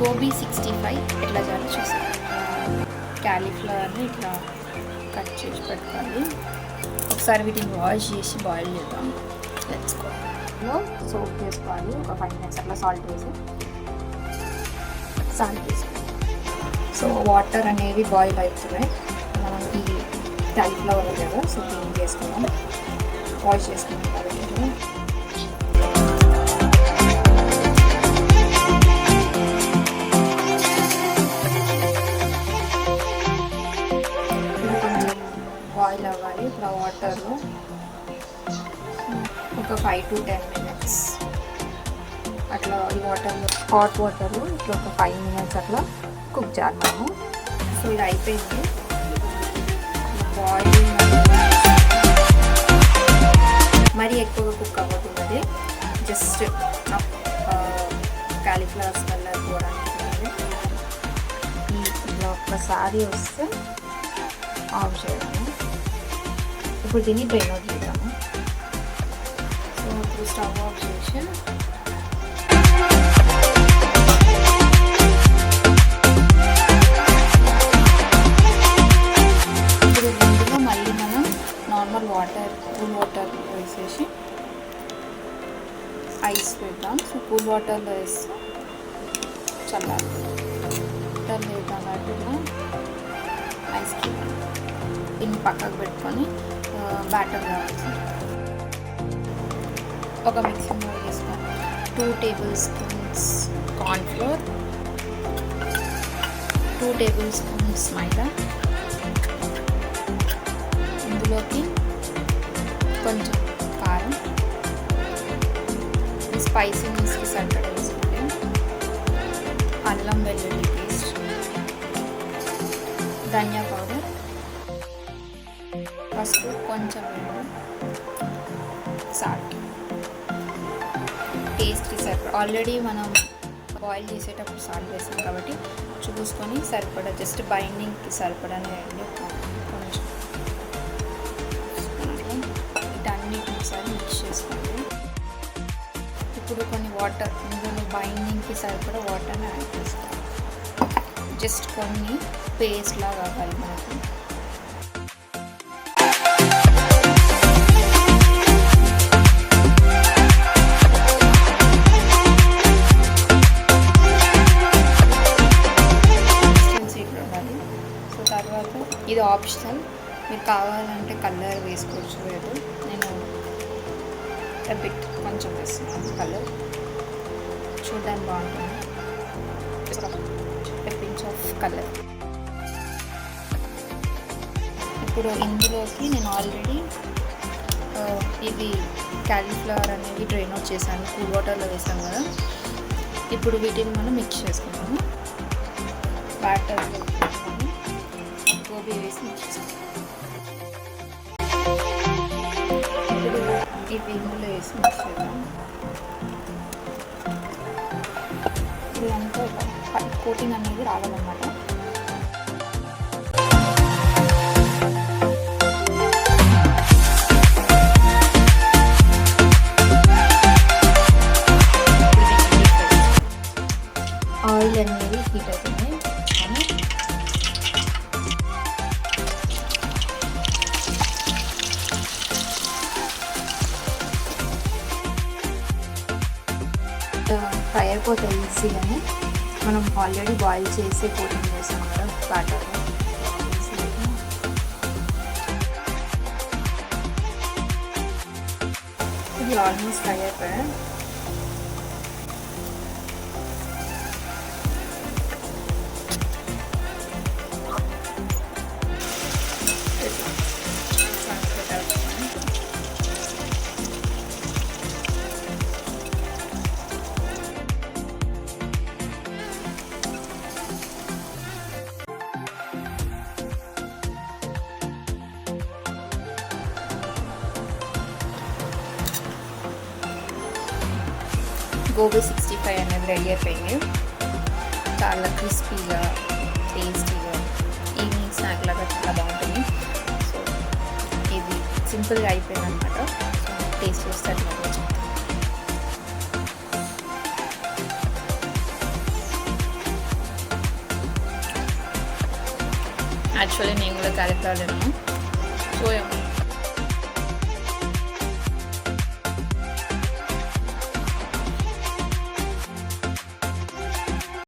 గోబీ 65 ఎట్లా చేయాలో చూసాను. క్యాలీఫ్లవర్ని ఇట్లా కట్ చేసి పెట్టుకోవాలి. ఒకసారి వీటిని వాష్ చేసి బాయిల్ చేద్దాం. లెట్స్లో సోప్ చేసుకోవాలి. ఒక 5 minutes అట్లా సాల్ట్ వేసుకోవాలి. సో వాటర్ అనేవి బాయిల్ అవుతున్నాయి. మనం ఈ క్యాలీఫ్లవర్ కదా సో క్లీన్ చేసుకున్నాం, వాష్ చేసుకున్నాం కాబట్టి బాయిల్ అవ్వాలి. ఇట్లా వాటర్లో ఒక 5 to 10 minutes అట్లా ఈ వాటర్లో, హాట్ వాటర్లో ఇట్లా ఒక 5 minutes అట్లా కుక్ చేద్దాము. సో ఇది అయిపోయింది. బాయిల్ మరీ ఎక్కువగా కుక్ అవ్వకూడదు, జస్ట్ క్యాలీఫ్లవర్స్ కలర్ పోవడానికి ఇలా ఒక్కసారి వస్తే ఆఫ్ చేయడము. ఇప్పుడు దీన్ని డ్రైన్ అవుట్ చేద్దాము. సో ఇప్పుడు స్టవ్ ఆఫ్ చేసి ఇప్పుడు ముందుగా మళ్ళీ మనం నార్మల్ వాటర్, కూల్ వాటర్ వేసేసి ఐస్ వేద్దాం. సో కూల్ వాటర్లో వేస్తే చల్లారి వాటర్ లేదన్నట్టుగా ఐస్ క్రీమ్ దీన్ని పక్కకు పెట్టుకొని బ్యాటర్ కావాలి. ఒక మిక్సింగ్ బౌల్ తీసుకొని 2 tablespoons కార్న్ఫ్లోర్, 2 tablespoons మైదా, ఇందులోకి కొంచెం కారం, స్పైసీనెస్కి సరిపడా వేసుకుంటే అల్లం వెల్లుల్లి పేస్ట్, ధనియా పౌడర్, పసుపు, కొంచెం సాల్ట్, టేస్ట్కి సరిపడా. ఆల్రెడీ మనం బాయిల్ చేసేటప్పుడు సాల్ట్ వేసాం కాబట్టి చూసుకొని సరిపడా, జస్ట్ బైండింగ్కి సరిపడానే అండి. కొంచెం వీటన్నిటిని ఒకసారి మిక్స్ చేసుకోండి. ఇప్పుడు కొన్ని వాటర్, ఇందులో బైండింగ్కి సరిపడా వాటర్ని యాడ్ చేసుకోవాలి. జస్ట్ కొన్ని పేస్ట్ లాగా కావాలి మనకి. ఇది ఆప్షనల్, మీరు కావాలంటే కలర్ వేసుకోవచ్చు. లేదు, నేను బిట్ కొంచెం వేస్తున్నాను. కలర్ చూడడానికి బాగుంటుంది. Pinch of colour. ఇప్పుడు ఇందులోకి నేను ఆల్రెడీ ఇది క్యాలీఫ్లవర్ అనేది డ్రైన్ అవుట్ చేశాను, కూల్ వాటర్లో వేసాం కదా. ఇప్పుడు వీటిని మనం మిక్స్ చేసుకున్నాము. బ్యాటర్లో గోబీ వేసి మిక్స్ చేసుకున్నాము. ఇప్పుడు ఇవి ఇందులో వేసి మిక్స్ చేద్దాం. ఇదంతా కోటింగ్ అనేది రావాలన్నమాట. ఆయిల్ అనేది హీట్ అవుతుంది. ఫ్రై అయిపోతాయి ఈజీగానే. మనం ఆల్రెడీ బాయిల్ చేసి కోటింగ్ చేసాం కదా బ్యాటర్లో. ఇది ఆల్మోస్ట్ ఫ్రై అయిపోయాయి. గోబీ 65 అనేది రెడీ అయిపోయింది. చాలా క్రిస్పీగా, టేస్టీగా, ఈవినింగ్ స్నాక్ లాగా చాలా బాగుంటుంది. సో ఇది సింపుల్గా అయిపోయింది అనమాట. సో టేస్ట్ చేస్తే అట్లా చెప్తాను. యాక్చువల్లీ నేను కూడా క్యాలీఫ్లవర్ తిన్నాను. సో